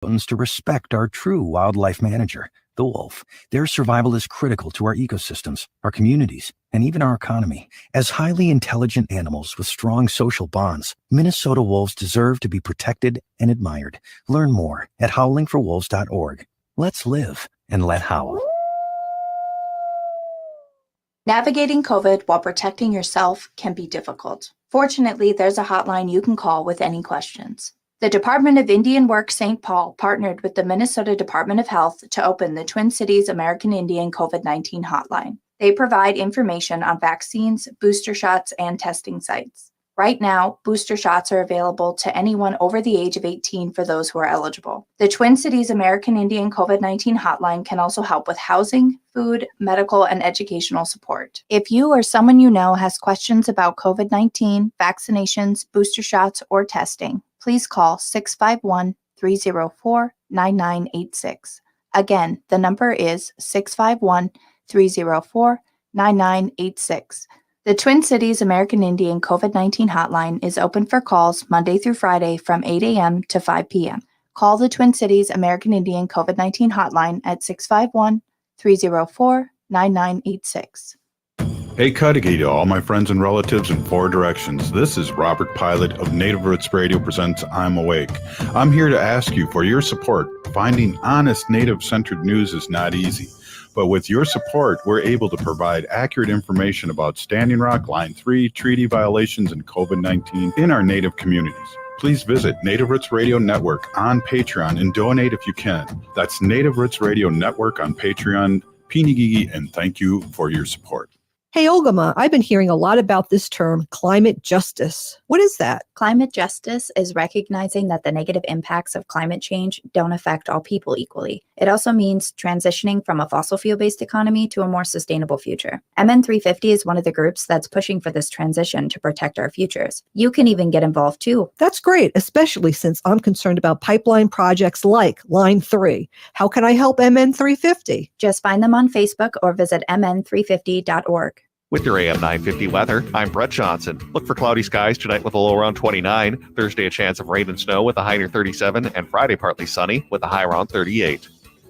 to respect our true wildlife manager, the wolf. Their survival is critical to our ecosystems, our communities, and even our economy. As highly intelligent animals with strong social bonds, Minnesota wolves deserve to be protected and admired. Learn more at howlingforwolves.org. Let's live and let howl. Navigating COVID while protecting yourself can be difficult. Fortunately, there's a hotline you can call with any questions. The Department of Indian Work St. Paul partnered with the Minnesota Department of Health to open the Twin Cities American Indian COVID-19 hotline. They provide information on vaccines, booster shots, and testing sites. Right now, booster shots are available to anyone over the age of 18 for those who are eligible. The Twin Cities American Indian COVID-19 hotline can also help with housing, food, medical, and educational support. If you or someone you know has questions about COVID-19, vaccinations, booster shots, or testing, please call 651-304-9986. Again, the number is 651-304-9986. The Twin Cities American Indian COVID-19 hotline is open for calls Monday through Friday from 8 a.m. to 5 p.m. Call the Twin Cities American Indian COVID-19 hotline at 651-304-9986. Hey, Cudahy to all my friends and relatives in four directions. This is Robert Pilot of Native Roots Radio presents I'm Awake. I'm here to ask you for your support. Finding honest Native-centered news is not easy. But with your support, we're able to provide accurate information about Standing Rock, Line 3, treaty violations, and COVID-19 in our Native communities. Please visit Native Roots Radio Network on Patreon and donate if you can. That's Native Roots Radio Network on Patreon. Pinigigi, and thank you for your support. Hey, Olgama, I've been hearing a lot about this term, climate justice. What is that? Climate justice is recognizing that the negative impacts of climate change don't affect all people equally. It also means transitioning from a fossil fuel-based economy to a more sustainable future. MN350 is one of the groups that's pushing for this transition to protect our futures. You can even get involved too. That's great, especially since I'm concerned about pipeline projects like Line 3. How can I help MN350? Just find them on Facebook or visit mn350.org. With your AM 950 weather, I'm Brett Johnson. Look for cloudy skies tonight with a low around 29. Thursday, a chance of rain and snow with a high near 37. And Friday, partly sunny with a high around 38.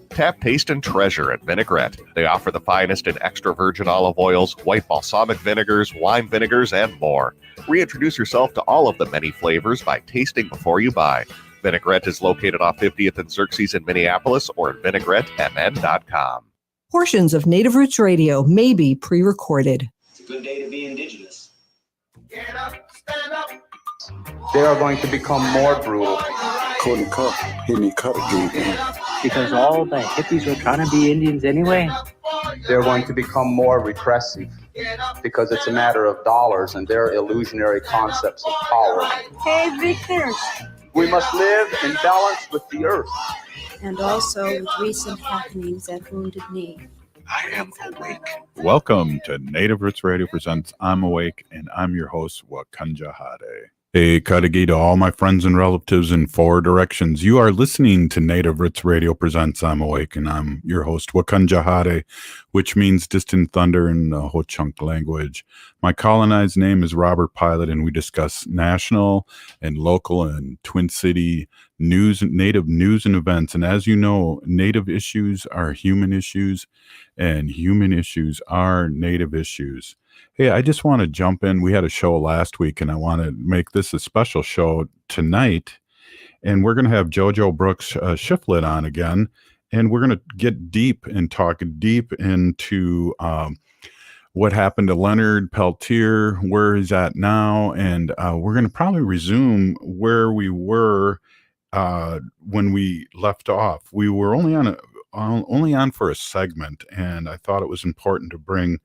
Tap, taste, and treasure at Vinaigrette. They offer the finest in extra virgin olive oils, white balsamic vinegars, wine vinegars, and more. Reintroduce yourself to all of the many flavors by tasting before you buy. Vinaigrette is located off 50th and Xerxes in Minneapolis or at vinaigrettemn.com. Portions of Native Roots Radio may be pre-recorded. It's a good day to be indigenous. Get up, stand up. They are going to become more brutal. Couldn't cut, hit me cut again. Because all the hippies were trying to be Indians anyway. They're going to become more repressive because it's a matter of dollars and their illusionary concepts of power. Hey, Victor. We must live in balance with the earth. And also with recent happenings at Wounded Knee. I am awake. Welcome to Native Roots Radio presents I'm Awake, and I'm your host, Wakanja Hade. Hey, Cudahy to all my friends and relatives in four directions. You are listening to Native Roots Radio presents I'm Awake, and I'm your host, Wakanja Hade, which means distant thunder in the Ho-Chunk language. My colonized name is Robert Pilot, and we discuss national and local and Twin City news, Native news and events. And as you know, Native issues are human issues, and human issues are Native issues. Hey, I just want to jump in. We had a show last week, and I want to make this a special show tonight. And we're going to have JoJo Brooks Shifflett on again. And we're going to get deep and talk deep into what happened to Leonard Peltier, where he's at now. And we're going to probably resume where we were when we left off. We were only on for a segment, and I thought it was important to bring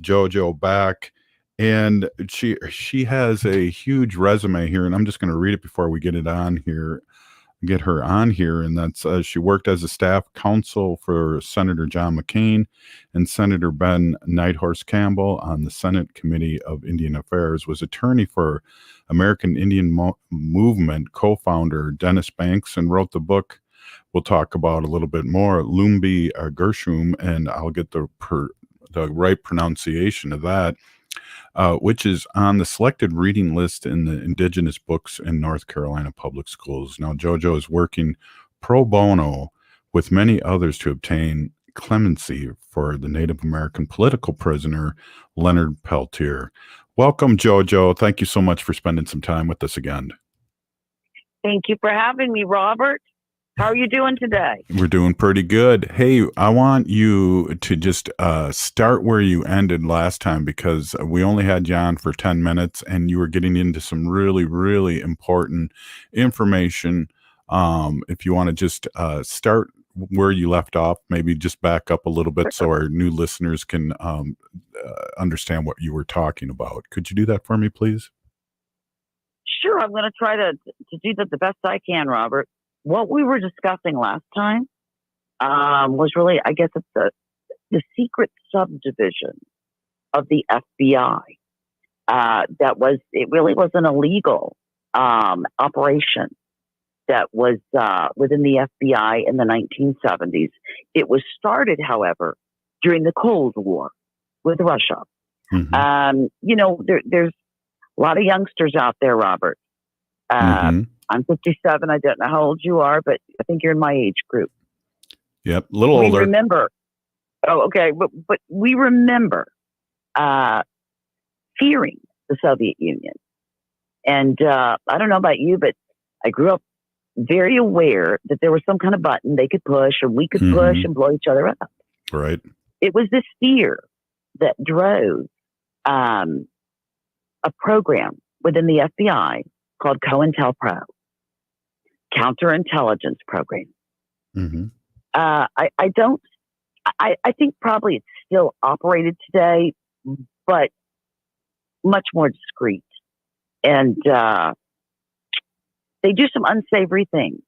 JoJo back. And she has a huge resume here, and I'm just going to read it before we get her on here. And that's she worked as a staff counsel for Senator John McCain and Senator Ben Nighthorse Campbell on the Senate Committee of Indian Affairs, was attorney for American Indian Movement co-founder Dennis Banks, and wrote the book we'll talk about a little bit more, Lumbi Gershom, and I'll get the right pronunciation of that, which is on the selected reading list in the Indigenous books in North Carolina public schools. Now, JoJo is working pro bono with many others to obtain clemency for the Native American political prisoner, Leonard Peltier. Welcome, JoJo. Thank you so much for spending some time with us again. Thank you for having me, Robert. How are you doing today? We're doing pretty good. Hey, I want you to just start where you ended last time, because we only had you on for 10 minutes and you were getting into some really, really important information. If you want to just start where you left off, maybe just back up a little bit so our new listeners can understand what you were talking about. Could you do that for me, please? Sure, I'm going to try to do that the best I can, Robert. What we were discussing last time was really, I guess, it's the secret subdivision of the FBI. It really was an illegal operation that was within the FBI in the 1970s. It was started, however, during the Cold War with Russia. There's a lot of youngsters out there, Robert. I'm 57. I don't know how old you are, but I think you're in my age group. Yep, a little older. We remember. Oh, okay. But we remember fearing the Soviet Union. And I don't know about you, but I grew up very aware that there was some kind of button they could push, or we could push and blow each other up. Right. It was this fear that drove a program within the FBI called COINTELPRO, Counterintelligence Program. I think probably it's still operated today, but much more discreet. And they do some unsavory things.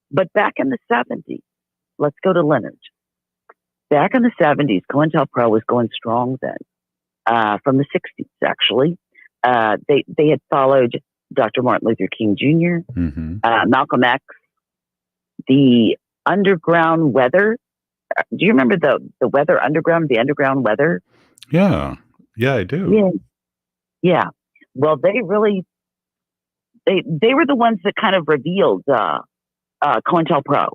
But back in the 70s, let's go to Leonard. Back in the 70s, COINTELPRO was going strong then, from the 60s, actually. They had followed Dr. Martin Luther King Jr., Malcolm X, the underground weather. Do you remember the weather underground, the underground weather? Yeah, I do. Yeah. Well, they really, they were the ones that kind of revealed COINTELPRO.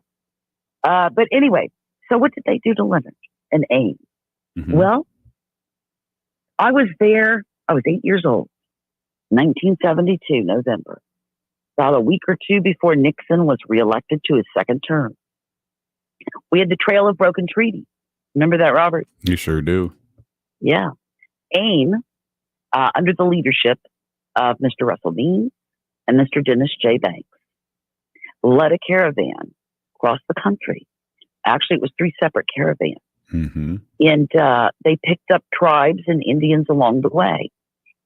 But anyway, so what did they do to Leonard and AIM? Well, I was there. I was 8 years old, 1972, November, about a week or two before Nixon was reelected to his second term. We had the Trail of Broken Treaties. Remember that, Robert? You sure do. Yeah. AIM, under the leadership of Mr. Russell Dean and Mr. Dennis J. Banks, led a caravan across the country. Actually, it was 3 separate caravans. And they picked up tribes and Indians along the way.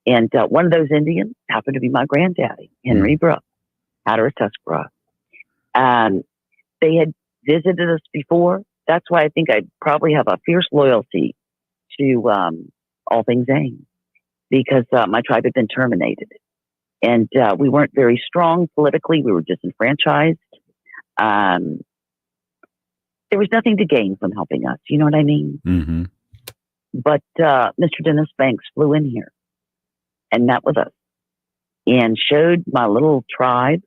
And one of those Indians happened to be my granddaddy, Henry Brooks, Hatteras, Tuscarora. They had visited us before. That's why I think I probably have a fierce loyalty to all things AIM, because my tribe had been terminated. And we weren't very strong politically. We were disenfranchised. There was nothing to gain from helping us. You know what I mean? But Mr. Dennis Banks flew in here and met with us and showed my little tribe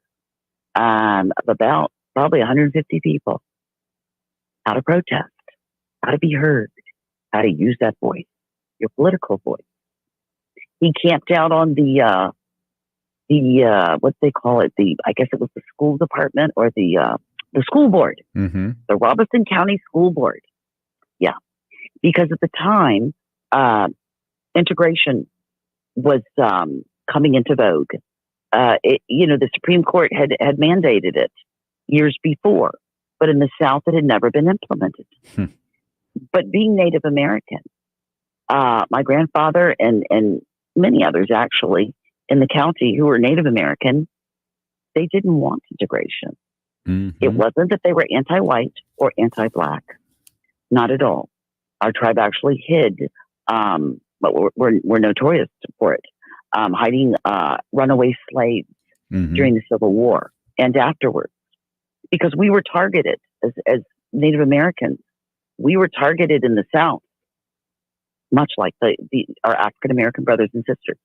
of about probably 150 people how to protest, how to be heard, how to use that voice, your political voice. He camped out on the what they call it, I guess it was the school department or the school board, the Robeson County School Board. Yeah, because at the time, integration was coming into vogue. The Supreme Court had mandated it years before, but in the South it had never been implemented. But being Native American, my grandfather and many others actually in the county who were Native American, they didn't want integration. It wasn't that they were anti-white or anti-black. Not at all. Our tribe actually hid, but we're notorious for it, hiding runaway slaves during the Civil War and afterwards, because we were targeted as Native Americans. We were targeted in the South, much like our African American brothers and sisters.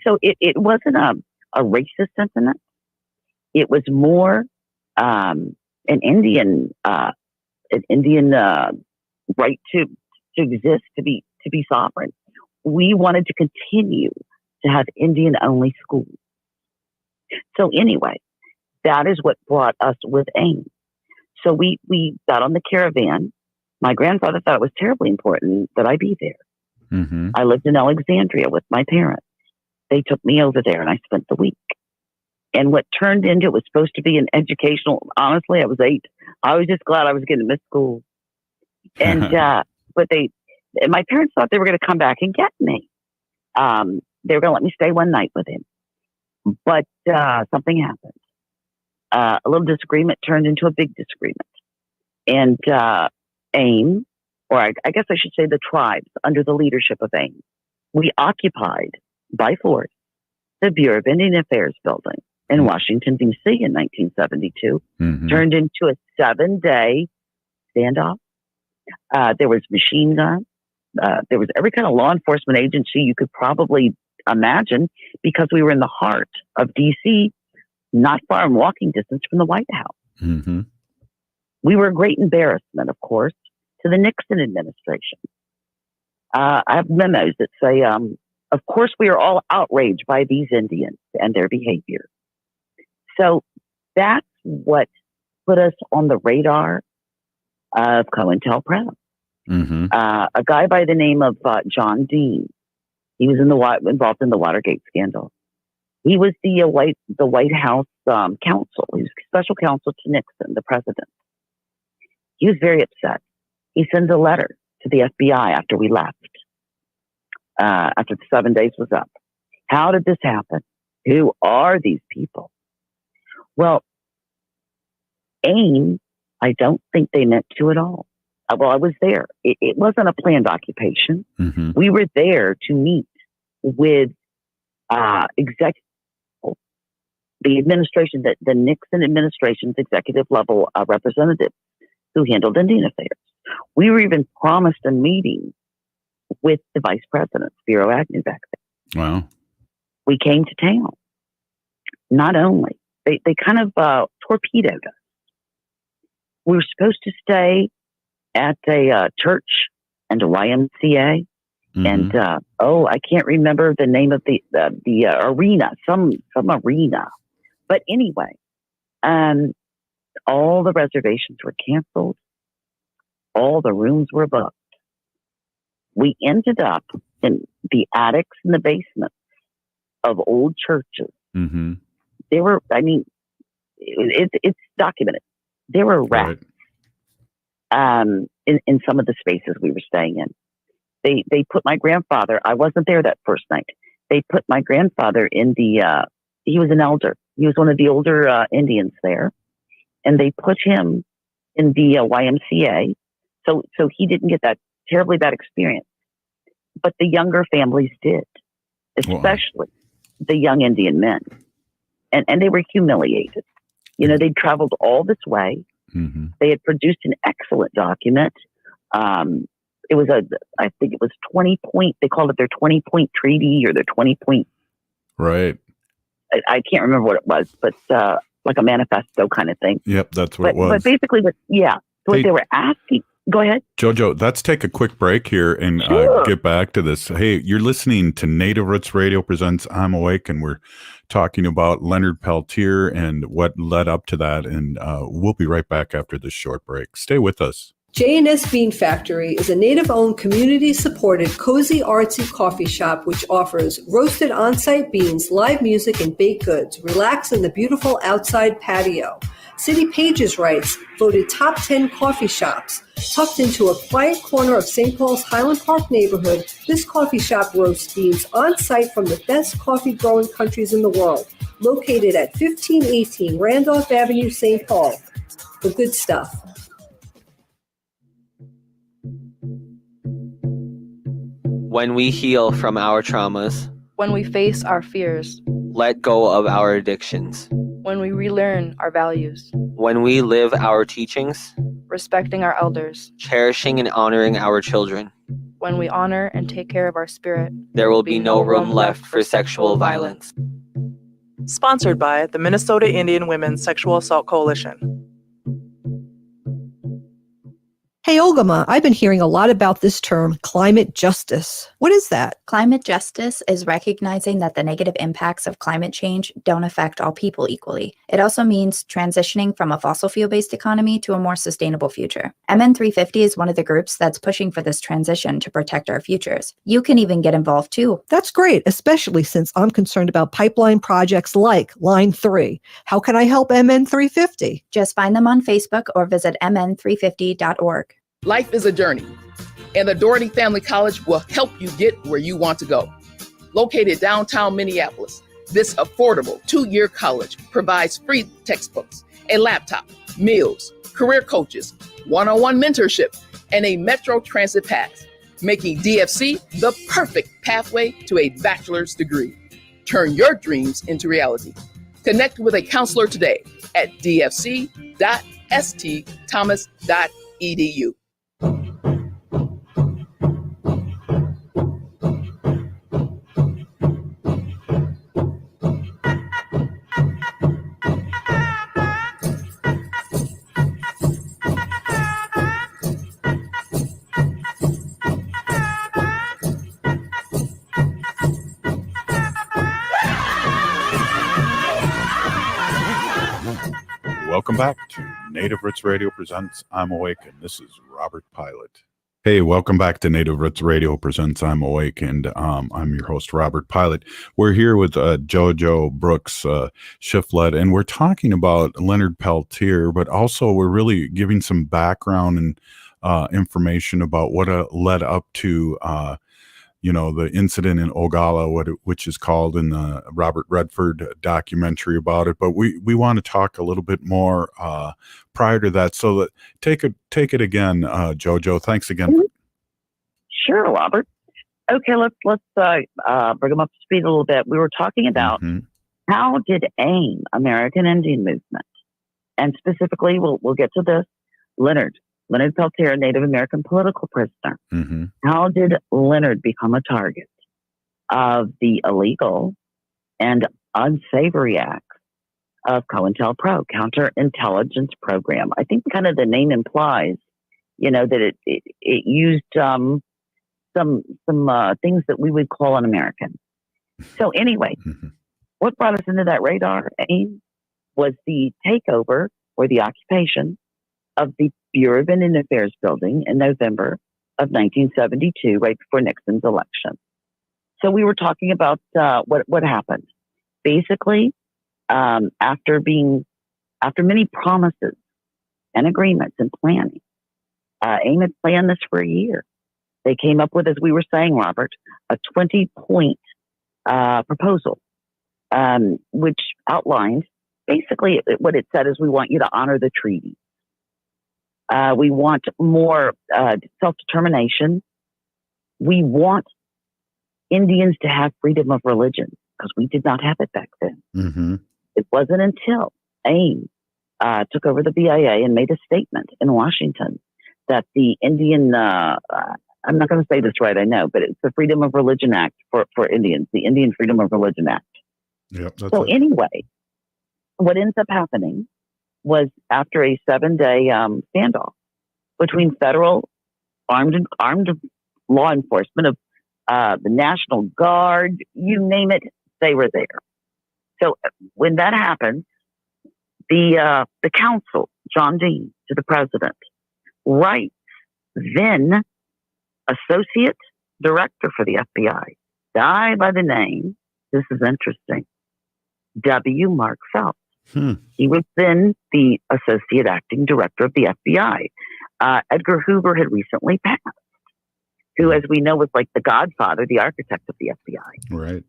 So it wasn't a racist sentiment. It was more an Indian right to exist, to be sovereign. We wanted to continue to have Indian only schools. So anyway, that is what brought us with AIM. So we got on the caravan. My grandfather thought it was terribly important that I be there. Mm-hmm. I lived in Alexandria with my parents. They took me over there and I spent the week. And what turned into, it was supposed to be an educational, honestly, I was 8. I was just glad I was getting to miss school. And, but my parents thought they were going to come back and get me. They were going to let me stay one night with him. But something happened. A little disagreement turned into a big disagreement. And AIM, or I guess I should say the tribes under the leadership of AIM, we occupied by force the Bureau of Indian Affairs building in Washington, D.C. in 1972, turned into a 7-day standoff. There was machine guns. There was every kind of law enforcement agency you could probably imagine, because we were in the heart of D.C., not far in walking distance from the White House. Mm-hmm. We were a great embarrassment, of course, to the Nixon administration. I have memos that say, of course, we are all outraged by these Indians and their behavior. So that's what put us on the radar of COINTELPRO. Mm-hmm. A guy by the name of John Dean. He was involved in the Watergate scandal. He was the White House counsel. He was special counsel to Nixon, the president. He was very upset. He sends a letter to the FBI after we left, after the 7 days was up. How did this happen? Who are these people? Well, AIM, I don't think they meant to at all. Well, I was there. It wasn't a planned occupation. Mm-hmm. We were there to meet with the administration, the Nixon administration's executive level representative who handled Indian affairs. We were even promised a meeting with the vice president, Spiro Agnew, back then. Wow. We came to town. Not only, they kind of torpedoed us. We were supposed to stay at a church and a YMCA. Mm-hmm. And, I can't remember the name of the arena, some arena. But anyway, all the reservations were canceled. All the rooms were booked. We ended up in the attics and the basements of old churches. Mm-hmm. There were, it's documented. There were rats in some of the spaces we were staying in. They put my grandfather, I wasn't there that first night. They put my grandfather in he was an elder. He was one of the older Indians there. And they put him in the YMCA. So he didn't get that terribly bad experience. But the younger families did, especially the young Indian men. And they were humiliated. You know, they'd traveled all this way. Mm-hmm. They had produced an excellent document. It was I think it was 20 point, they called it their 20-point treaty or their 20-point. Right. I can't remember what it was, but like a manifesto kind of thing. Yep, that's what it was. But basically, what they were asking. Go ahead. JoJo, let's take a quick break here and get back to this. Hey, you're listening to Native Roots Radio presents I'm Awake, and we're talking about Leonard Peltier and what led up to that. And we'll be right back after this short break. Stay with us. J&S Bean Factory is a native-owned, community-supported, cozy, artsy coffee shop which offers roasted on-site beans, live music, and baked goods. Relax in the beautiful outside patio. City Pages writes, voted top 10 coffee shops. Tucked into a quiet corner of St. Paul's Highland Park neighborhood, this coffee shop roasts beans on-site from the best coffee-growing countries in the world. Located at 1518 Randolph Avenue, St. Paul. The good stuff. When we heal from our traumas, when we face our fears, let go of our addictions, when we relearn our values, when we live our teachings, respecting our elders, cherishing and honoring our children, when we honor and take care of our spirit, there will be no room left for sexual violence. Sponsored by the Minnesota Indian Women's Sexual Assault Coalition. Hey, Olgama, I've been hearing a lot about this term, climate justice. What is that? Climate justice is recognizing that the negative impacts of climate change don't affect all people equally. It also means transitioning from a fossil fuel-based economy to a more sustainable future. MN350 is one of the groups that's pushing for this transition to protect our futures. You can even get involved too. That's great, especially since I'm concerned about pipeline projects like Line 3. How can I help MN350? Just find them on Facebook or visit mn350.org. Life is a journey, and the Doherty Family College will help you get where you want to go. Located downtown Minneapolis, this affordable 2-year college provides free textbooks, a laptop, meals, career coaches, one-on-one mentorship, and a Metro Transit pass, making DFC the perfect pathway to a bachelor's degree. Turn your dreams into reality. Connect with a counselor today at dfc.stthomas.edu. Welcome back to Native Roots Radio Presents I'm Awake, and this is Robert Pilot. Hey, welcome back to Native Roots Radio Presents I'm Awake, and I'm your host, Robert Pilot. We're here with JoJo Brooks Shifflett, and we're talking about Leonard Peltier, but also we're really giving some background and information about what led up to the incident in Ogalla, which is called in the Robert Redford documentary about it. But we want to talk a little bit more prior to that. So that take it again, JoJo. Thanks again. Sure, Robert. Okay, let's bring them up to speed a little bit. We were talking about how did AIM, American Indian Movement, and specifically we'll get to this, Leonard Peltier, Native American political prisoner. How did Leonard become a target of the illegal and unsavory acts of COINTELPRO, Counterintelligence Program? I think kind of the name implies, that it used some things that we would call un-American. So anyway, what brought us into that radar, AIM, was the takeover or the occupation of the Bureau of Indian Affairs building in November of 1972, right before Nixon's election. So we were talking about what happened. Basically, after many promises and agreements and planning, AIM had planned this for a year. They came up with, as we were saying, Robert, a 20-point proposal, which outlined basically what it said is we want you to honor the treaty. We want more self-determination. We want Indians to have freedom of religion because we did not have it back then. It wasn't until AIM took over the BIA and made a statement in Washington that the Indian, I'm not going to say this right, I know, but it's the Freedom of Religion Act for Indians, the Indian Freedom of Religion Act. Yep, so anyway, what ends up happening was after a 7-day standoff between federal armed law enforcement of the National Guard, you name it, they were there. So when that happened, the counsel, John Dean, to the president, writes then associate director for the FBI, guy by the name, this is interesting, W. Mark Phelps. He was then the associate acting director of the FBI. Edgar Hoover had recently passed, who, as we know, was like the godfather, the architect of the FBI. Right.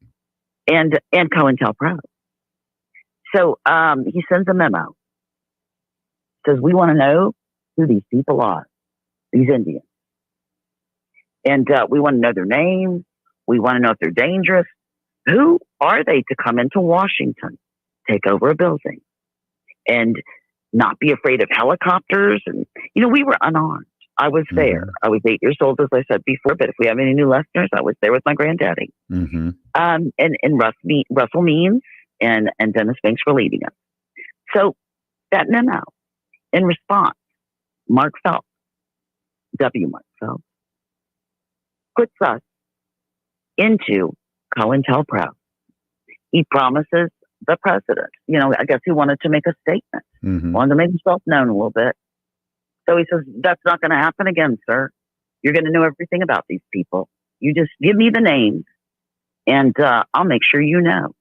And COINTELPRO. So he sends a memo. Says, we want to know who these people are, these Indians. And we want to know their names. We want to know if they're dangerous. Who are they to come into Washington, take over a building, and not be afraid of helicopters? And, we were unarmed. I was there. I was 8 years old, as I said before, but if we have any new listeners, I was there with my granddaddy. And Russell Means and Dennis Banks for leading us. So that memo, in response, Mark Phelps, Mark Phelps, puts us into COINTELPRO. He promises the president, I guess he wanted to make a statement, wanted to make himself known a little bit. So he says, that's not going to happen again, sir. You're going to know everything about these people. You just give me the names and I'll make sure you know.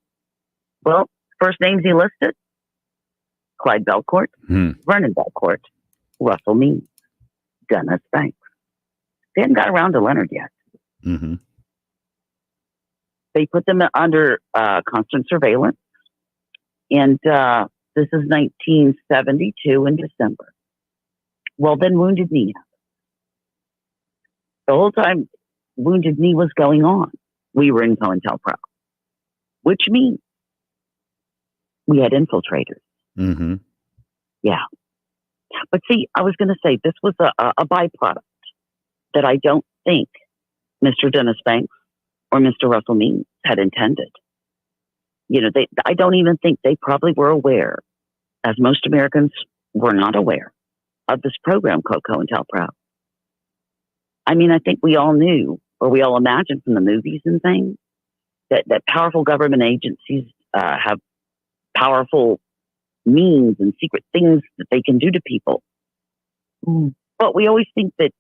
Well, first names he listed, Clyde Belcourt, Vernon Belcourt, Russell Means, Dennis Banks. They hadn't got around to Leonard yet. They put them under constant surveillance. And this is 1972 in December. Well, then Wounded Knee happened. The whole time Wounded Knee was going on, we were in COINTELPRO, which means we had infiltrators. Yeah. But see, I was going to say this was a byproduct that I don't think Mr. Dennis Banks or Mr. Russell Means had intended. I don't even think they probably were aware, as most Americans were not aware, of this program called COINTELPRO. I mean, I think we all knew, or we all imagined from the movies and things, that powerful government agencies have powerful means and secret things that they can do to people. But we always think that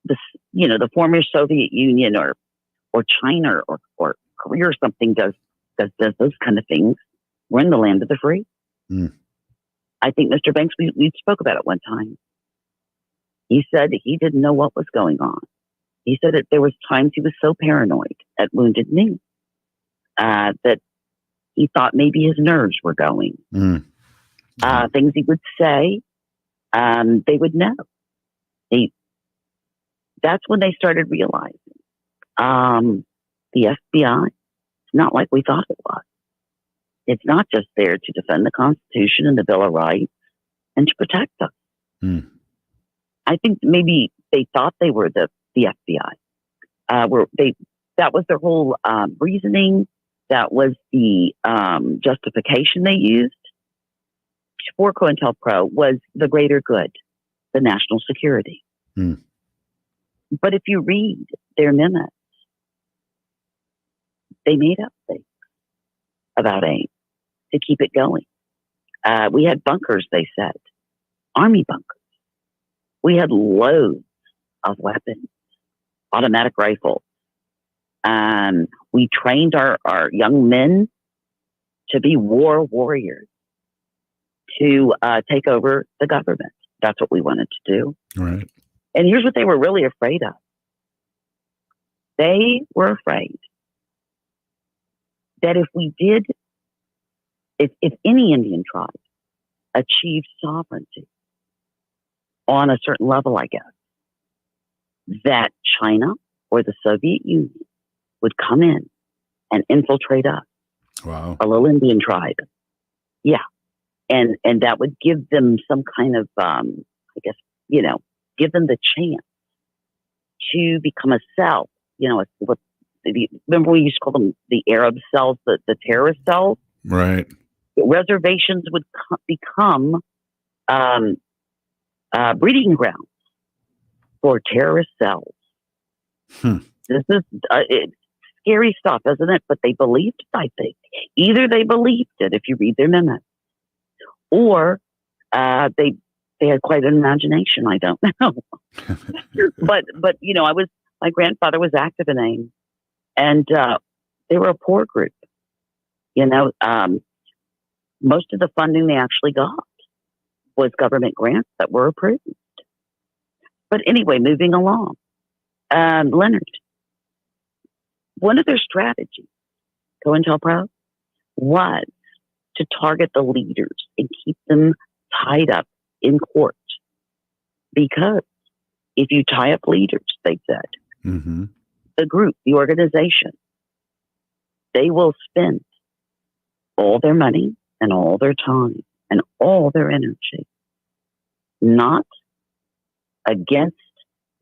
the former Soviet Union or China or Korea or something does those kind of things. We're in the land of the free. I think Mr. Banks, we spoke about it one time. He said he didn't know what was going on. He said that there was times he was so paranoid at Wounded Knee that he thought maybe his nerves were going. Things he would say, they would know. That's when they started realizing the FBI, it's not like we thought it was. It's not just there to defend the Constitution and the Bill of Rights and to protect us. I think maybe they thought they were the FBI. That was their whole reasoning. That was the justification they used for COINTELPRO, was the greater good, the national security. But if you read their minutes, they made up things about AIM to keep it going. We had bunkers, they said, Army bunkers. We had loads of weapons, automatic rifles. We trained our young men to be war warriors, to take over the government. That's what we wanted to do. Right. And here's what they were really afraid of. They were afraid that if any Indian tribe achieved sovereignty on a certain level, I guess, that China or the Soviet Union would come in and infiltrate us. Wow. A little Indian tribe. Yeah. And that would give them some kind of, give them the chance to become a cell. Remember we used to call them the Arab cells, the terrorist cells? Right. Reservations would become breeding grounds for terrorist cells. This is scary stuff, isn't it? But they believed it, I think. Either they believed it, if you read their minutes, or they had quite an imagination. I don't know. but my grandfather was active in AIM, and they were a poor group. Most of the funding they actually got was government grants that were approved. But anyway, moving along, Leonard, one of their strategies, COINTELPRO, was to target the leaders and keep them tied up in court. Because if you tie up leaders, they said, the group, the organization, they will spend all their money and all their time and all their energy not against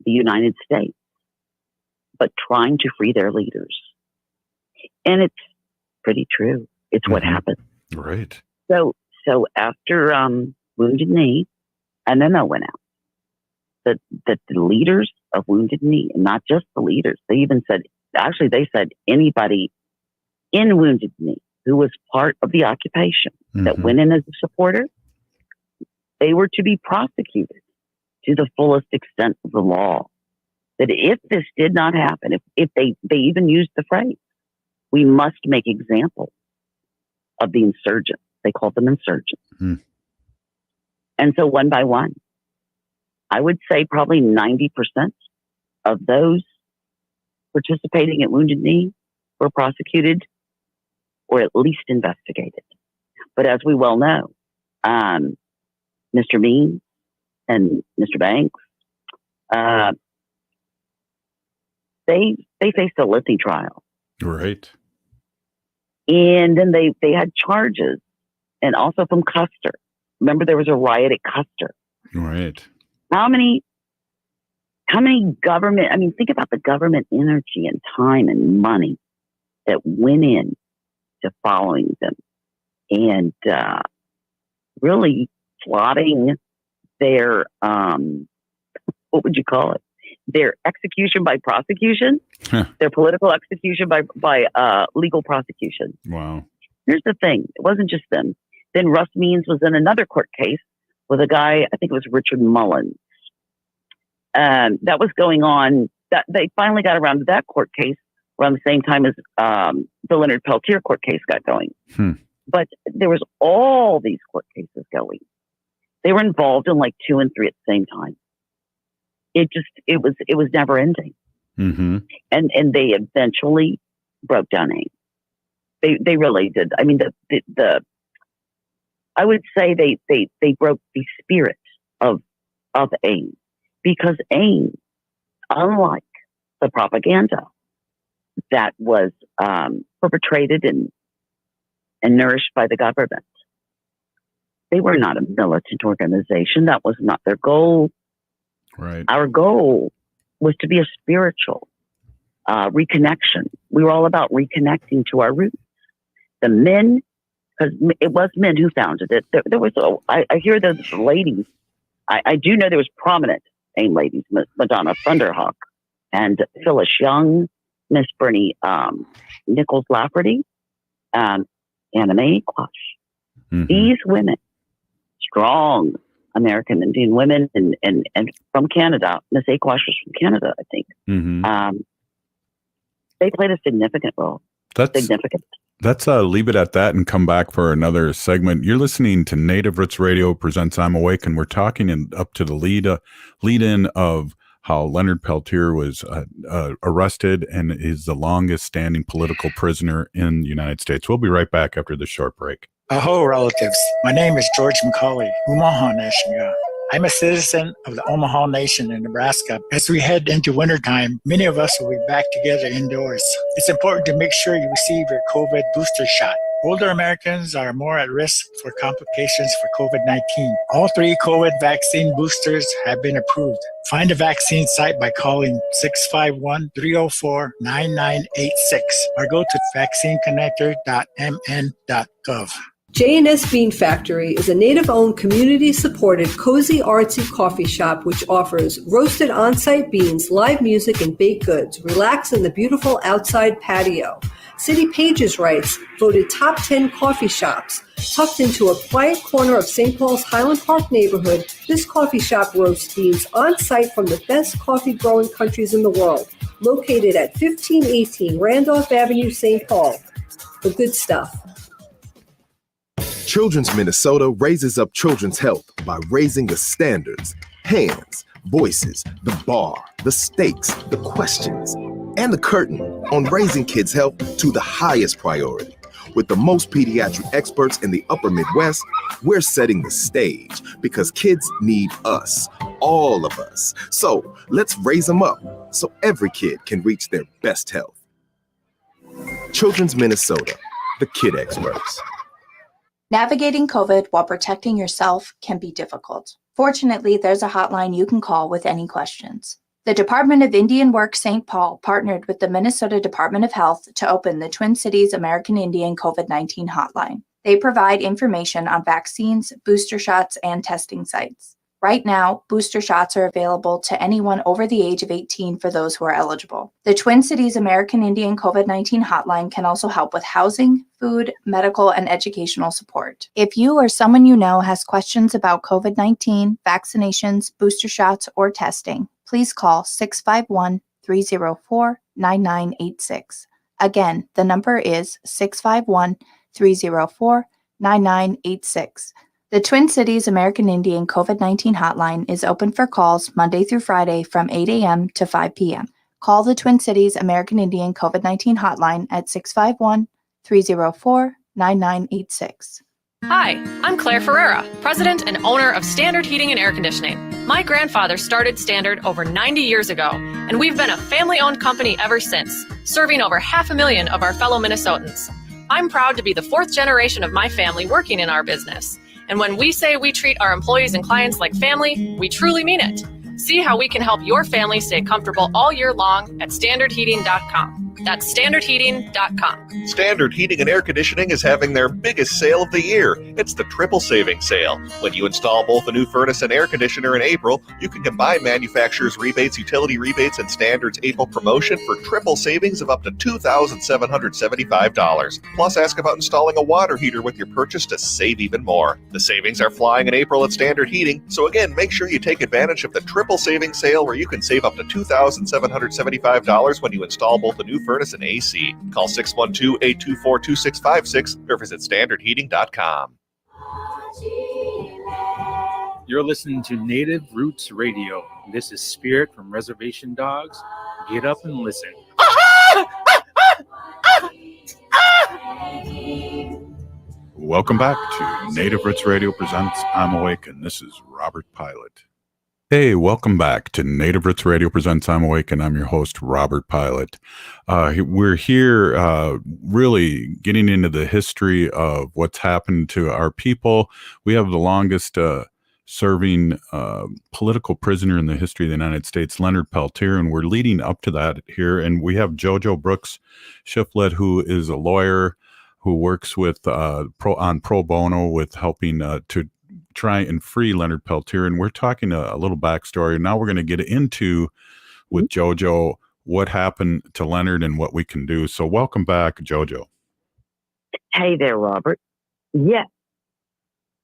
the United States, but trying to free their leaders. And it's pretty true. It's what happened. Right. So after Wounded Knee, a memo went out that the leaders of Wounded Knee, and not just the leaders, they said anybody in Wounded Knee who was part of the occupation that went in as a supporter, they were to be prosecuted to the fullest extent of the law. That if this did not happen, if they even used the phrase, we must make examples of the insurgents. They called them insurgents. And so one by one, I would say probably 90% of those participating at Wounded Knee were prosecuted or at least investigated. But as we well know, Mr. Means and Mr. Banks, they faced a lengthy trial. Right. And then they had charges, and also from Custer. Remember, there was a riot at Custer. Right. How many government, think about the government energy and time and money that went in to following them and really plotting their, what would you call it? Their execution by prosecution, their political execution by legal prosecution. Wow. Here's the thing. It wasn't just them. Then Russ Means was in another court case with a guy, I think it was Richard Mullins. That was going on. That they finally got around to that court case around the same time as the Leonard Peltier court case got going. But there was all these court cases going. They were involved in like 2 and 3 at the same time. It was never ending. And they eventually broke down AIM. They really did. I mean, I would say they broke the spirit of AIM, because AIM, unlike the propaganda that was perpetrated and nourished by the government, they were not a militant organization. That was not their goal. Right. Our goal was to be a spiritual reconnection. We were all about reconnecting to our roots. The men, because it was men who founded it. There was, I hear those ladies. I do know there was prominent AIM ladies, Madonna Thunderhawk and Phyllis Young, Miss Bernie Nichols Lafferty, Anna Mae Aquash. These women, strong American Indian women, and from Canada. Miss Aquash was from Canada, I think. They played a significant role. Significant. Let's leave it at that and come back for another segment. You're listening to Native Roots Radio presents I'm Awake, and we're talking up to the lead-in of how Leonard Peltier was arrested and is the longest-standing political prisoner in the United States. We'll be right back after this short break. Aho, relatives. My name is George McCauley, Omaha Nation. I'm a citizen of the Omaha Nation in Nebraska. As we head into wintertime, many of us will be back together indoors. It's important to make sure you receive your COVID booster shot. Older Americans are more at risk for complications for COVID-19. All 3 COVID vaccine boosters have been approved. Find a vaccine site by calling 651-304-9986 or go to vaccineconnector.mn.gov. J&S Bean Factory is a native-owned, community-supported, cozy, artsy coffee shop which offers roasted on-site beans, live music, and baked goods. Relax in the beautiful outside patio. City Pages writes, voted top 10 coffee shops. Tucked into a quiet corner of St. Paul's Highland Park neighborhood, this coffee shop roasts beans on-site from the best coffee-growing countries in the world. Located at 1518 Randolph Avenue, St. Paul. The good stuff. Children's Minnesota raises up children's health by raising the standards, hands, voices, the bar, the stakes, the questions, and the curtain on raising kids' health to the highest priority. With the most pediatric experts in the upper Midwest, we're setting the stage because kids need us, all of us. So let's raise them up so every kid can reach their best health. Children's Minnesota, the kid experts. Navigating COVID while protecting yourself can be difficult. Fortunately, there's a hotline you can call with any questions. The Department of Indian Work St. Paul partnered with the Minnesota Department of Health to open the Twin Cities American Indian COVID-19 hotline. They provide information on vaccines, booster shots, and testing sites. Right now, booster shots are available to anyone over the age of 18 for those who are eligible. The Twin Cities American Indian COVID-19 hotline can also help with housing, food, medical, and educational support. If you or someone you know has questions about COVID-19, vaccinations, booster shots, or testing, please call 651-304-9986. Again, the number is 651-304-9986. The Twin Cities American Indian COVID-19 hotline is open for calls Monday through Friday from 8 a.m. to 5 p.m. Call the Twin Cities American Indian COVID-19 hotline at 651-304-9986. Hi, I'm Claire Ferreira, president and owner of Standard Heating and Air Conditioning. My grandfather started Standard over 90 years ago, and we've been a family-owned company ever since, serving over 500,000 of our fellow Minnesotans. I'm proud to be the fourth generation of my family working in our business. And when we say we treat our employees and clients like family, we truly mean it. See how we can help your family stay comfortable all year long at standardheating.com. That's standardheating.com. Standard Heating and Air Conditioning is having their biggest sale of the year. It's the Triple Savings Sale. When you install both a new furnace and air conditioner in April, you can combine manufacturer's rebates, utility rebates, and Standard's April promotion for triple savings of up to $2,775. Plus, ask about installing a water heater with your purchase to save even more. The savings are flying in April at Standard Heating, so again, make sure you take advantage of the Triple Savings Sale where you can save up to $2,775 when you install both a new furnace and AC. Call 612-824-2656 or visit standardheating.com. You're listening to Native Roots Radio. This is Spirit from Reservation Dogs. Get up and listen. Welcome back to Native Roots Radio presents I'm Awake, and this is Robert Pilot. Hey, welcome back to Native Roots Radio presents I'm Awake, and I'm your host, Robert Pilot. We're here really getting into the history of what's happened to our people. We have the longest serving political prisoner in the history of the United States, Leonard Peltier, and we're leading up to that here. And we have JoJo Brooks Shifflett, who is a lawyer who works with pro bono with helping to try and free Leonard Peltier. And we're talking a little backstory. Now we're going to get into with JoJo what happened to Leonard and what we can do. So welcome back, JoJo. Hey there, Robert. Yeah.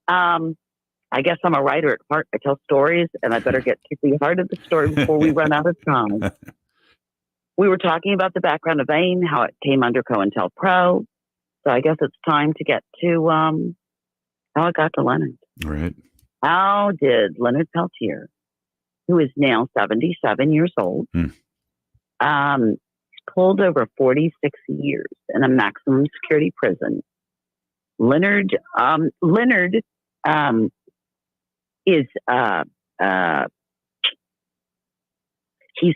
I guess I'm a writer at heart. I tell stories, and I better get to the heart of the story before we run out of time. We were talking about the background of AIM, how it came under COINTELPRO. So I guess it's time to get to how it got to Leonard. Right. How did Leonard Peltier, who is now 77 years old, pulled over 46 years in a maximum security prison? Leonard is he's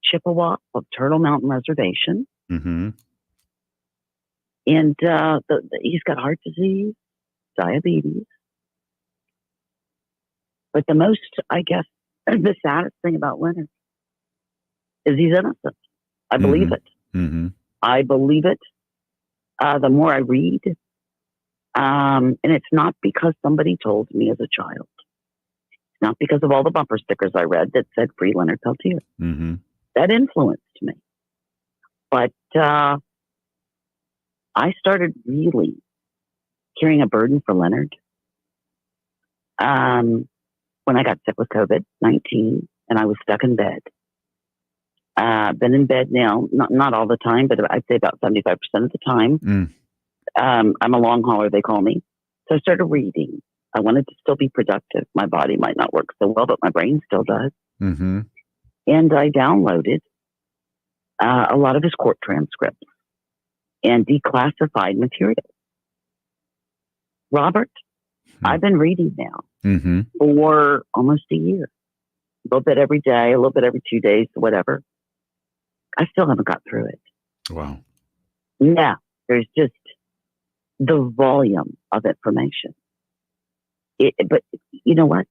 Chippewa of Turtle Mountain Reservation. Mm-hmm. And he's got heart disease, diabetes. But the most, I guess, the saddest thing about Leonard is he's innocent. I believe it. Mm-hmm. I believe it. The more I read, and it's not because somebody told me as a child. It's not because of all the bumper stickers I read that said "Free Leonard Peltier." Mm-hmm. That influenced me. But I started really carrying a burden for Leonard when I got sick with COVID-19 and I was stuck in bed. Been in bed now, not all the time, but I'd say about 75% of the time. I'm a long hauler, they call me. So I started reading. I wanted to still be productive. My body might not work so well, but my brain still does. Mm-hmm. And I downloaded a lot of his court transcripts and declassified material. Robert, I've been reading now for almost a year. A little bit every day, a little bit every 2 days, whatever. I still haven't got through it. Wow. Yeah, there's just the volume of information. But you know what?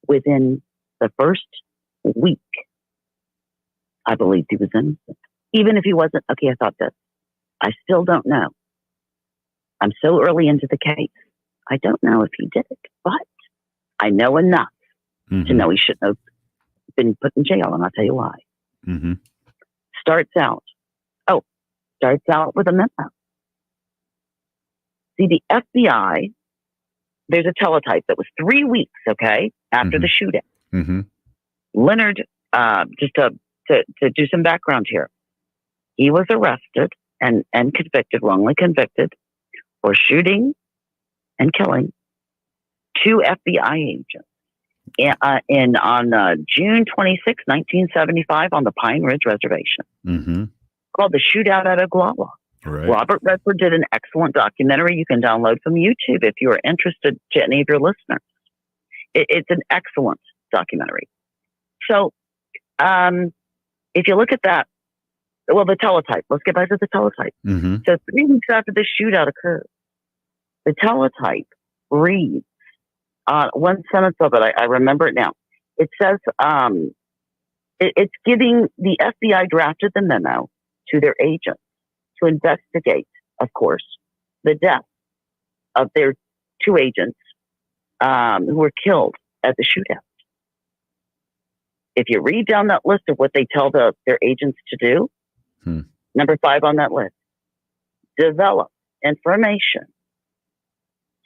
Within the first week, I believed he was innocent. Even if he wasn't, okay, I thought this. I still don't know I'm so early into the case. I don't know if he did it, but I know enough to know he shouldn't have been put in jail, and I'll tell you why. Starts out with a memo. See, the FBI, there's a teletype that was 3 weeks, okay, after the shootout. Leonard, just to do some background here, he was arrested and convicted, wrongly convicted, for shooting and killing 2 FBI agents on June 26, 1975, on the Pine Ridge Reservation, called the Shootout at Oglala. Right. Robert Redford did an excellent documentary you can download from YouTube if you are interested, to any of your listeners. It's an excellent documentary. So if you look at that, well, the teletype, let's get back to the teletype. So 3 weeks after this shootout occurred, the teletype reads, one sentence of it, I remember it now. It says, it's giving, the FBI drafted the memo to their agents to investigate, of course, the death of their 2 agents who were killed at the shootout. If you read down that list of what they tell their agents to do, number 5 on that list, develop information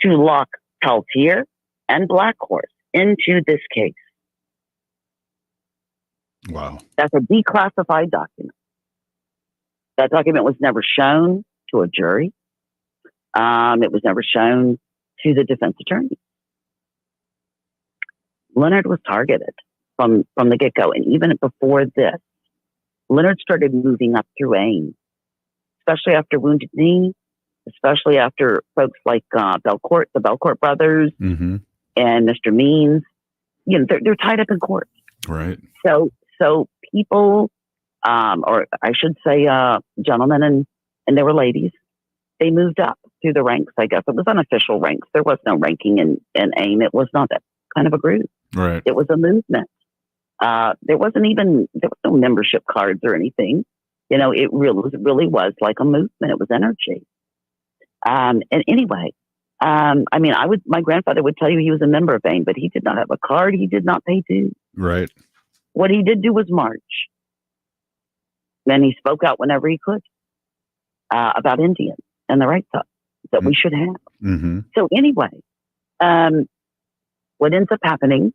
to lock Peltier and Blackhorse into this case. Wow. That's a declassified document. That document was never shown to a jury. It was never shown to the defense attorney. Leonard was targeted from the get-go. And even before this, Leonard started moving up through AIM, especially after Wounded Knee, especially after folks like Belcourt, the Belcourt brothers, and Mr. Means. You know, they're tied up in court. Right. So people, or I should say gentlemen, and there were ladies, they moved up through the ranks, I guess. It was unofficial ranks. There was no ranking in AIM. It was not that kind of a group. Right. It was a movement. There was no membership cards or anything. You know, it really was like a movement. It was energy. And anyway, I mean, my grandfather would tell you he was a member of AIM, but he did not have a card. He did not pay dues. Right. What he did do was march. Then he spoke out whenever he could about Indians and the rights that we should have. So anyway, what ends up happening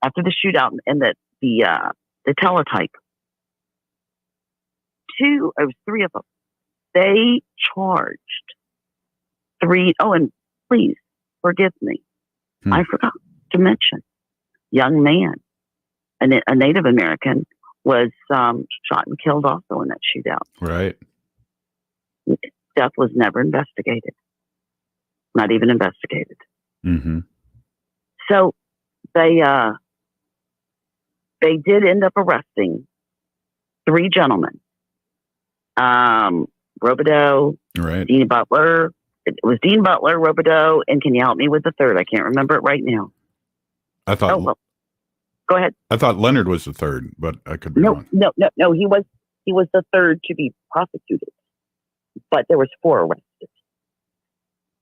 after the shootout and the teletype, 3 of them, they charged 3. Oh, and please forgive me, I forgot to mention, young man, a Native American, was shot and killed also in that shootout. Right. Death was never investigated. Not even investigated. So they did end up arresting 3 gentlemen. Robideau, right. Dean Butler. It was Dean Butler, Robideau, and can you help me with the third? I can't remember it right now. I thought. Oh, well, go ahead. I thought Leonard was the third, but I could be wrong. No. He was the third to be prosecuted, but there was 4 arrested.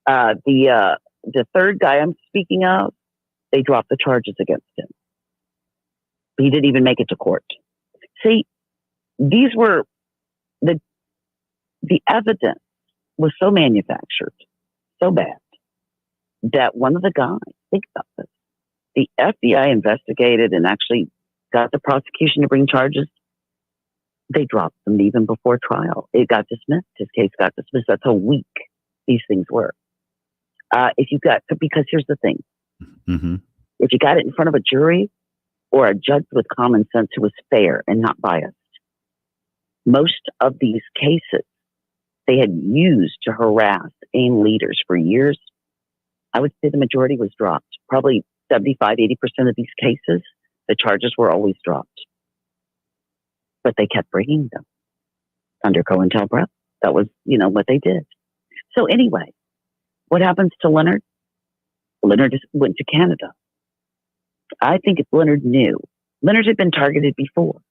The third guy I'm speaking of, they dropped the charges against him. He didn't even make it to court. See, these were the evidence was so manufactured, so bad, that one of the guys, think about this, the FBI investigated and actually got the prosecution to bring charges. They dropped them even before trial. It got dismissed. His case got dismissed. That's how weak these things were. Because here's the thing. If you got it in front of a jury or a judge with common sense who was fair and not biased, most of these cases they had used to harass AIM leaders for years, I would say the majority was dropped. Probably 75, 80% of these cases, the charges were always dropped. But they kept bringing them under COINTELPRO. That was, what they did. So anyway, what happens to Leonard? Leonard went to Canada. I think if Leonard knew. Leonard had been targeted before.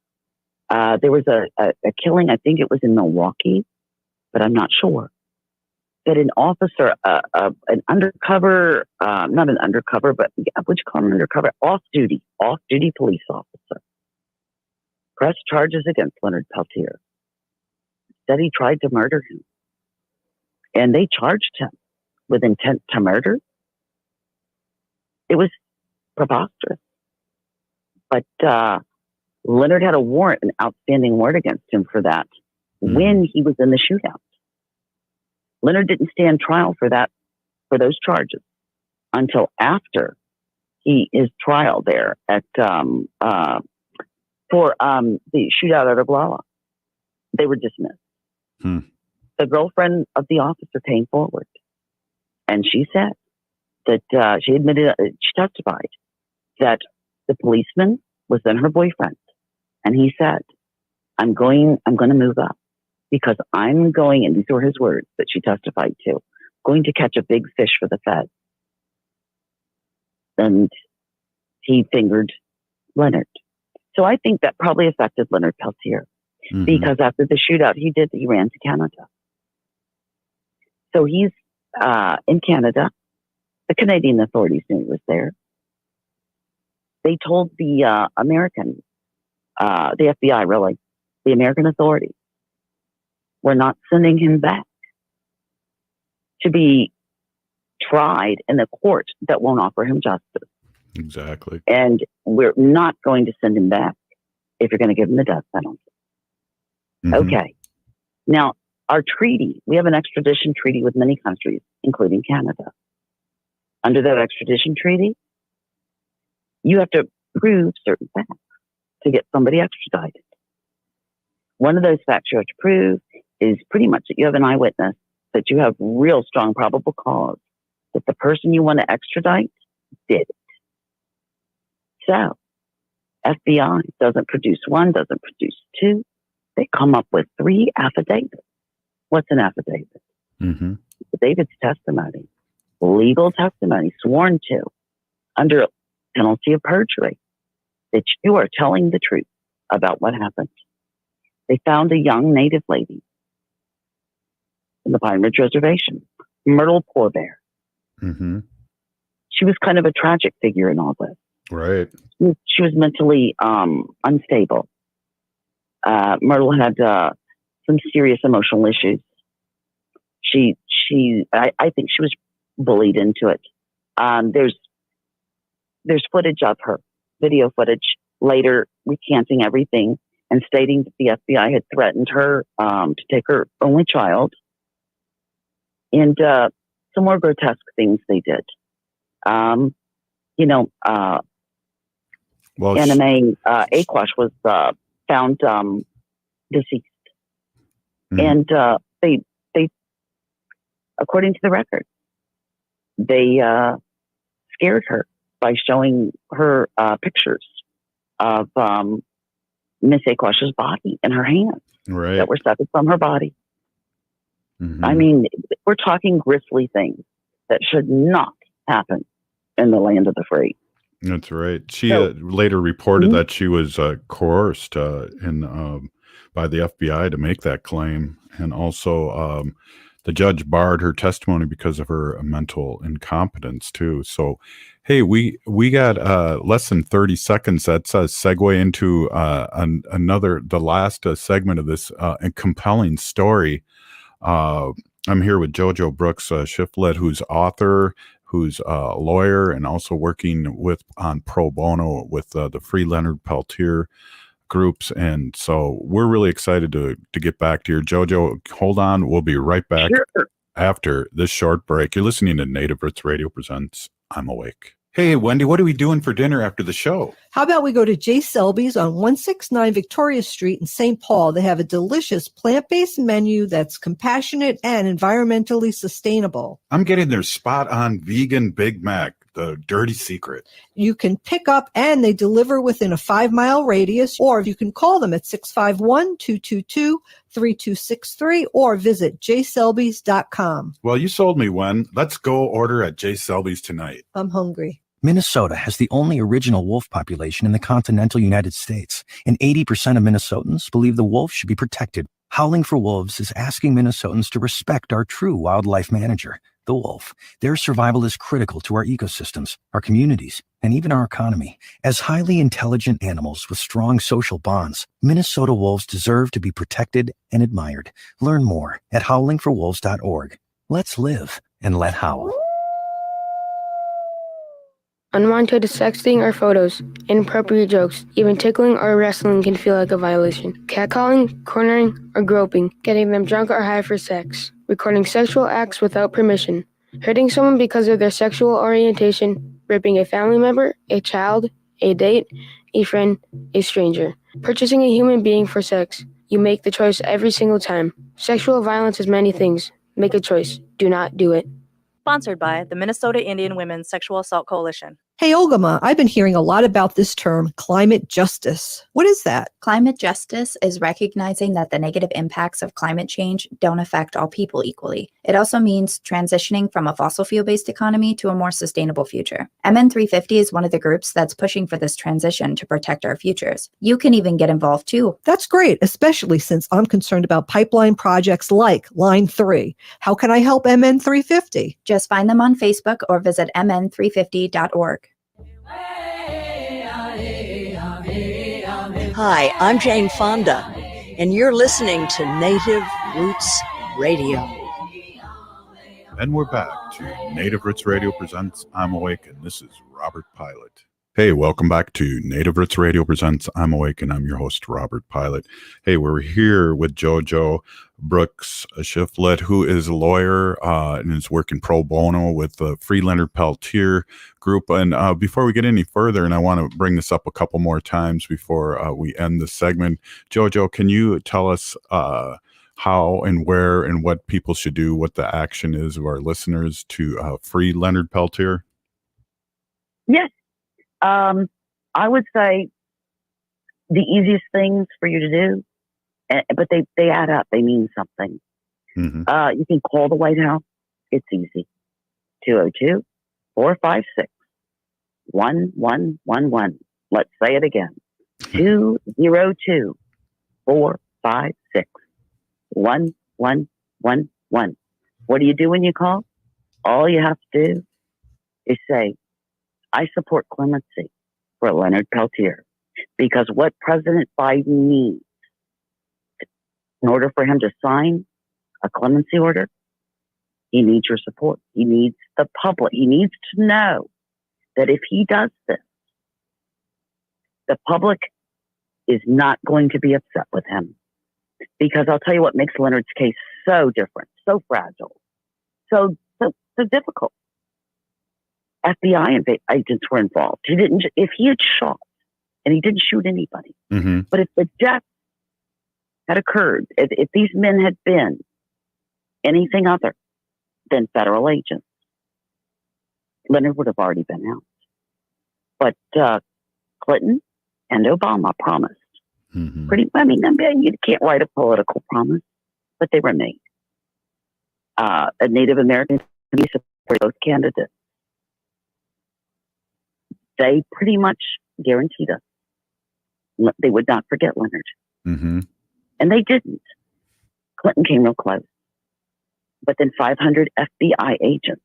There was a killing, I think it was in Milwaukee, but I'm not sure. that an officer, an undercover, not an undercover, but what you call an undercover, off-duty police officer, pressed charges against Leonard Peltier. Said he tried to murder him. And they charged him with intent to murder. It was preposterous. But Leonard had a warrant, an outstanding warrant against him for that when he was in the shootout. Leonard didn't stand trial for those charges until after his trial there at for the shootout at Oglala. They were dismissed. The girlfriend of the officer came forward, and she said that she testified that the policeman was then her boyfriend, and he said, "I'm going to move up because I'm going," and these were his words that she testified to, "going to catch a big fish for the Fed." And he fingered Leonard. So I think that probably affected Leonard Peltier, because after the shootout he ran to Canada. So he's in Canada. The Canadian authorities knew he was there. They told the the FBI, really, the American authorities, we're not sending him back to be tried in a court that won't offer him justice. Exactly. And we're not going to send him back if you're going to give him the death penalty. Okay. Now, our treaty, we have an extradition treaty with many countries, including Canada. Under that extradition treaty, you have to prove certain facts to get somebody extradited. One of those facts you have to prove is pretty much that you have an eyewitness, that you have real strong probable cause that the person you want to extradite did it. So, FBI doesn't produce one, doesn't produce two. They come up with 3 affidavits. What's an affidavit? Affidavit's testimony, legal testimony sworn to under penalty of perjury, that you are telling the truth about what happened. They found a young Native lady in the Pine Ridge Reservation, Myrtle Poorbear. She was kind of a tragic figure in all this. Right. She was mentally unstable. Myrtle had some serious emotional issues. I think she was bullied into it. There's footage of her, video footage, later recanting everything and stating that the FBI had threatened her to take her only child, and some more grotesque things they did. Anime Aquash was found deceased, and they, according to the record, they scared her by showing her pictures of Miss Aquash's body and her hands that were severed from her body. I mean, we're talking grisly things that should not happen in the land of the free. That's right. She later reported that she was coerced by the FBI to make that claim, and also the judge barred her testimony because of her mental incompetence too. So, hey, we got less than 30 seconds. That's a segue into the last segment of this compelling story. I'm here with JoJo Brooks Shifflett, who's author, who's a lawyer, and also working on pro bono with the Free Leonard Peltier groups. And so we're really excited to get back to your JoJo. Hold on. We'll be right back after this short break. You're listening to Native Roots Radio presents I'm Awake. Hey, Wendy, what are we doing for dinner after the show? How about we go to J. Selby's on 169 Victoria Street in St. Paul? They have a delicious plant-based menu that's compassionate and environmentally sustainable. I'm getting their spot-on vegan Big Mac, the dirty secret. You can pick up and they deliver within a 5-mile radius, or you can call them at 651-222-3263 or visit jselbys.com. Well, you sold me, Wen. Let's go order at J. Selby's tonight. I'm hungry. Minnesota has the only original wolf population in the continental United States, and 80% of Minnesotans believe the wolf should be protected. Howling for Wolves is asking Minnesotans to respect our true wildlife manager, the wolf. Their survival is critical to our ecosystems, our communities, and even our economy. As highly intelligent animals with strong social bonds, Minnesota wolves deserve to be protected and admired. Learn more at howlingforwolves.org. Let's live and let howl. Unwanted sexting or photos, inappropriate jokes, even tickling or wrestling can feel like a violation. Catcalling, cornering, or groping, getting them drunk or high for sex, recording sexual acts without permission, hurting someone because of their sexual orientation, raping a family member, a child, a date, a friend, a stranger, purchasing a human being for sex. You make the choice every single time. Sexual violence is many things. Make a choice. Do not do it. Sponsored by the Minnesota Indian Women's Sexual Assault Coalition. Hey, Olgama, I've been hearing a lot about this term, climate justice. What is that? Climate justice is recognizing that the negative impacts of climate change don't affect all people equally. It also means transitioning from a fossil fuel-based economy to a more sustainable future. MN350 is one of the groups that's pushing for this transition to protect our futures. You can even get involved too. That's great, especially since I'm concerned about pipeline projects like Line 3. How can I help MN350? Just find them on Facebook or visit mn350.org. Hi, I'm Jane Fonda, and you're listening to Native Roots Radio. And we're back to Native Roots Radio Presents I'm Awake, and this is Robert Pilot. Hey, welcome back to Native Roots Radio Presents I'm Awake, and I'm your host, Robert Pilot. Hey, we're here with JoJo Brooks Shifflett, who is a lawyer and is working pro bono with the Free Leonard Peltier group. And before we get any further, and I want to bring this up a couple more times before we end the segment, JoJo, can you tell us how and where and what people should do, what the action is of our listeners to free Leonard Peltier? Yes. I would say the easiest things for you to do, but they add up. They mean something. Mm-hmm. You can call the White House. It's easy. 202-456-1111. Let's say it again. 202-456-1111. What do you do when you call? All you have to do is say, I support clemency for Leonard Peltier, because what President Biden needs in order for him to sign a clemency order, he needs your support. He needs the public. He needs to know that if he does this, the public is not going to be upset with him. Because I'll tell you what makes Leonard's case so different, so fragile, so difficult. FBI agents were involved. If he had shot, and he didn't shoot anybody, mm-hmm. but if the death had occurred, if these men had been anything other than federal agents, Leonard would have already been out. But Clinton and Obama promised. Mm-hmm. You can't write a political promise, but they were made. A Native American committee supported both candidates. They pretty much guaranteed us they would not forget Leonard. Mm-hmm. And they didn't. Clinton came real close. But then 500 FBI agents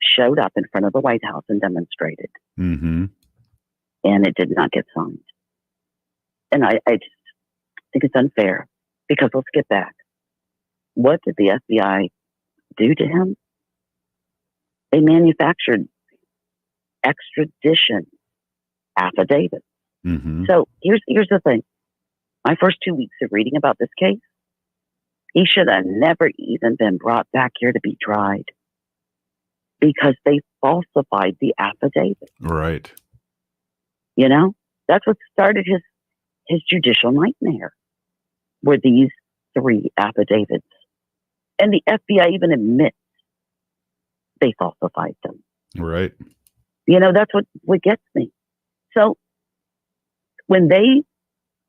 showed up in front of the White House and demonstrated. Mm-hmm. And it did not get signed. And I just think it's unfair, because let's get back. What did the FBI do to him? They manufactured extradition affidavits. Mm-hmm. So here's the thing. My first 2 weeks of reading about this case, he should have never even been brought back here to be tried, because they falsified the affidavit. Right. You know, that's what started his judicial nightmare, were these 3 affidavits. And the FBI even admits they falsified them. Right. You know, that's what gets me. So when they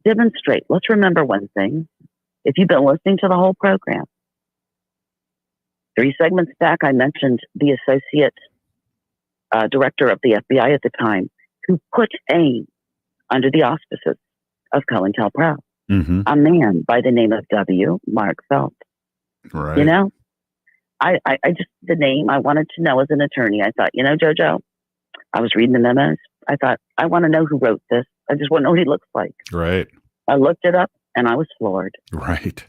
demonstrate, let's remember one thing. If you've been listening to the whole program, 3 segments back, I mentioned the associate director of the FBI at the time, who put AIM under the auspices of COINTELPRO. a man by the name of W. Mark Phelps. Right. You know, I just, the name I wanted to know as an attorney. I thought, JoJo, I was reading the memos. I thought, I want to know who wrote this. I just want to know what he looks like. Right. I looked it up and I was floored. Right.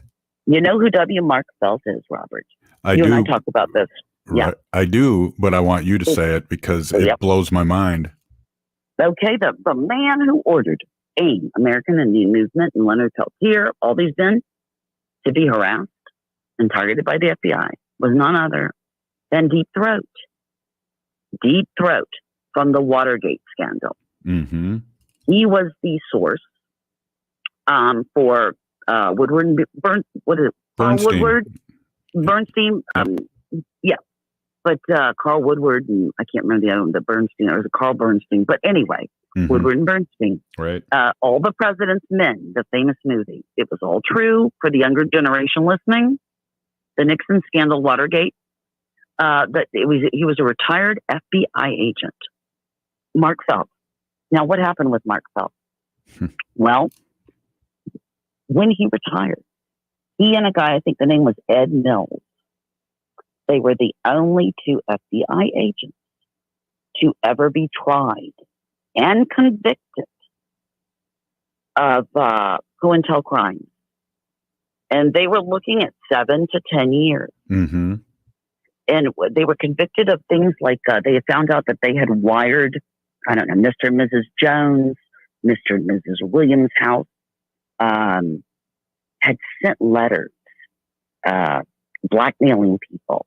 You know who W. Mark Phelps is, Robert? I you do. and I talked about this. Right. Yeah. I do, but I want you to say it because it blows my mind. Okay, the man who ordered AIM, American Indian Movement, and Leonard Peltier, all these men, to be harassed and targeted by the FBI was none other than Deep Throat. Deep Throat from the Watergate scandal. Mm-hmm. He was the source for Woodward and Bernstein. Yeah. But Carl Woodward and I can't remember the other one, the Bernstein, or was it Carl Bernstein? But anyway, Woodward and Bernstein. Right. All the President's Men, the famous movie. It was all true for the younger generation listening. The Nixon scandal, Watergate. He was a retired FBI agent. Mark Phelps. Now, what happened with Mark Phelps? Well, when he retired, he and a guy, I think the name was Ed Mills, they were the only two FBI agents to ever be tried and convicted of COINTEL crimes. And they were looking at 7 to 10 years. Mm-hmm. And they were convicted of things like they had found out that they had wired, I don't know, Mr. and Mrs. Jones, Mr. and Mrs. Williams' house, had sent letters, blackmailing people.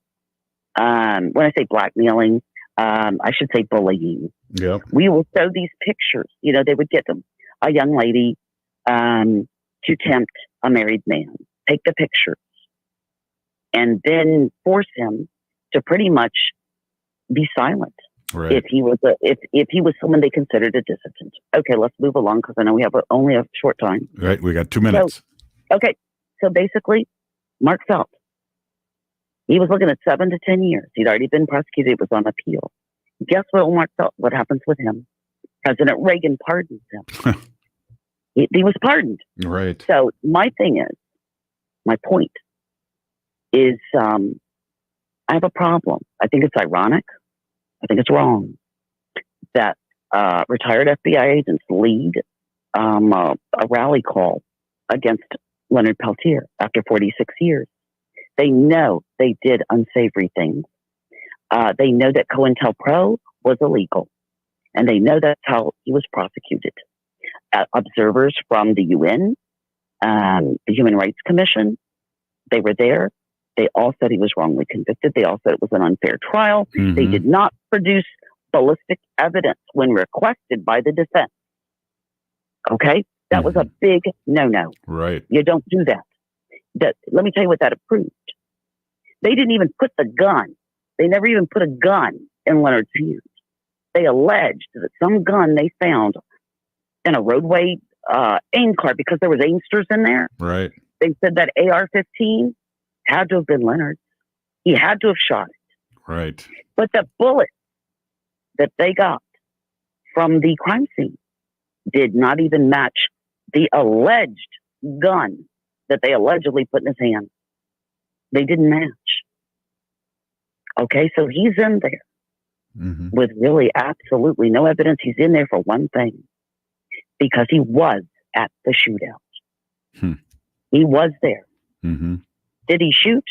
When I say blackmailing, I should say bullying. Yep. We will show these pictures. They would get them. A young lady to tempt a married man. Take the pictures. And then force him to pretty much be silent. Right. If he was someone they considered a dissident. Okay, let's move along because I know we have only a short time. Right, we got 2 minutes. So basically, Mark Phelps, he was looking at 7 to 10 years. He'd already been prosecuted. It was on appeal. Guess what, Mark Phelps? What happens with him? President Reagan pardons him. he was pardoned. Right. So my point is, I have a problem. I think it's ironic. I think it's wrong that retired FBI agents lead a rally call against Leonard Peltier after 46 years. They know they did unsavory things. They know that COINTELPRO was illegal, and they know that's how he was prosecuted. Observers from the UN, the Human Rights Commission, they were there. They all said he was wrongly convicted. They all said it was an unfair trial. Mm-hmm. They did not produce ballistic evidence when requested by the defense. Okay? That was a big no-no. Right. You don't do that. Let me tell you what that approved. They didn't even put the gun. They never even put a gun in Leonard's hands. They alleged that some gun they found in a roadway AIM car, because there was aimsters in there. Right. They said that AR-15 had to have been Leonard's. He had to have shot it. Right. But the bullet that they got from the crime scene did not even match the alleged gun that they allegedly put in his hand. They didn't match. Okay, so he's in there with really absolutely no evidence. He's in there for one thing, because he was at the shootout. He was there. Mm-hmm. Did he shoot?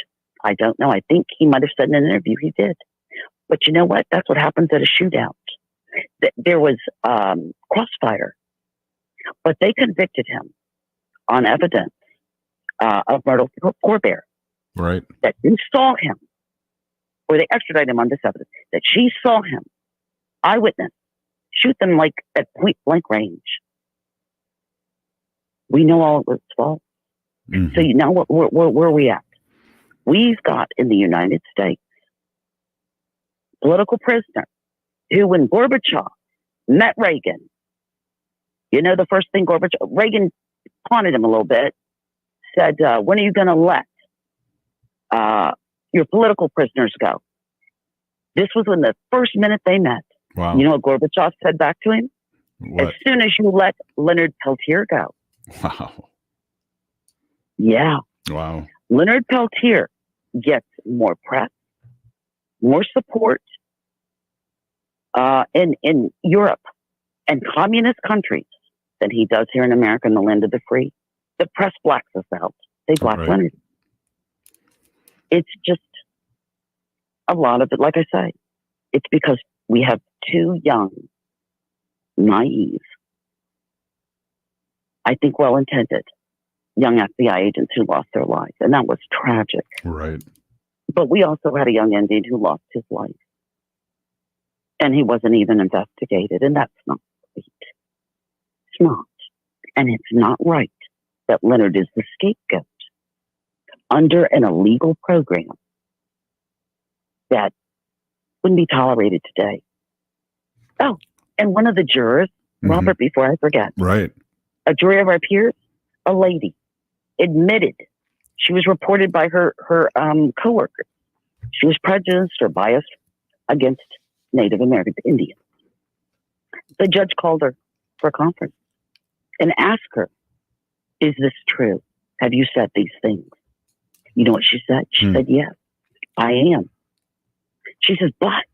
I don't know. I think he might have said in an interview he did. But you know what? That's what happens at a shootout. There was crossfire, but they convicted him on evidence of Myrtle Forbear. Right. That you saw him, or they extradited him on this evidence, that she saw him, eyewitness, shoot them like at point blank range. We know all it was false. Mm-hmm. So now where are we at? We've got in the United States political prisoner who, when Gorbachev met Reagan, the first thing Reagan taunted him a little bit, said, when are you going to let your political prisoners go? This was when the first minute they met. Wow. You know what Gorbachev said back to him? What? As soon as you let Leonard Peltier go. Wow. Yeah. Wow. Leonard Peltier gets more press, more support in Europe and communist countries than he does here in America in the land of the free. The press blacks us out. They black Leonard. It's just a lot of it. Like I say, it's because we have too young, naive, I think well-intended, young FBI agents who lost their lives. And that was tragic. Right. But we also had a young Indian who lost his life. And he wasn't even investigated. And that's not right. It's not. And it's not right that Leonard is the scapegoat under an illegal program that wouldn't be tolerated today. Oh, and one of the jurors, Robert, before I forget, a jury of our peers, a lady, admitted she was reported by her coworkers. She was prejudiced or biased against Native Americans, Indians. The judge called her for a conference and asked her, "Is this true? Have you said these things?" You know what she said? She said, "Yes, I am." She says, "But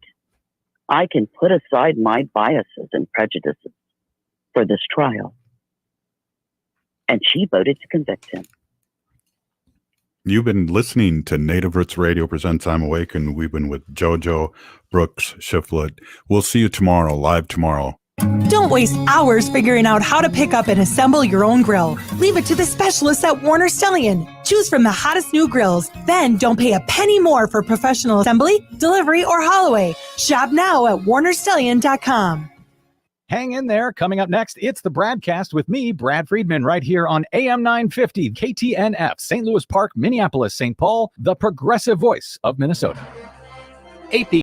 I can put aside my biases and prejudices for this trial." And she voted to convict him. You've been listening to Native Roots Radio Presents I'm Awake, and we've been with JoJo, Brooks, Shifflett. We'll see you tomorrow, live tomorrow. Don't waste hours figuring out how to pick up and assemble your own grill. Leave it to the specialists at Warner Stellian. Choose from the hottest new grills. Then don't pay a penny more for professional assembly, delivery, or haul-away. Shop now at warnerstellian.com. Hang in there. Coming up next, it's the Bradcast with me, Brad Friedman, right here on AM 950, KTNF, St. Louis Park, Minneapolis, St. Paul, the progressive voice of Minnesota. 8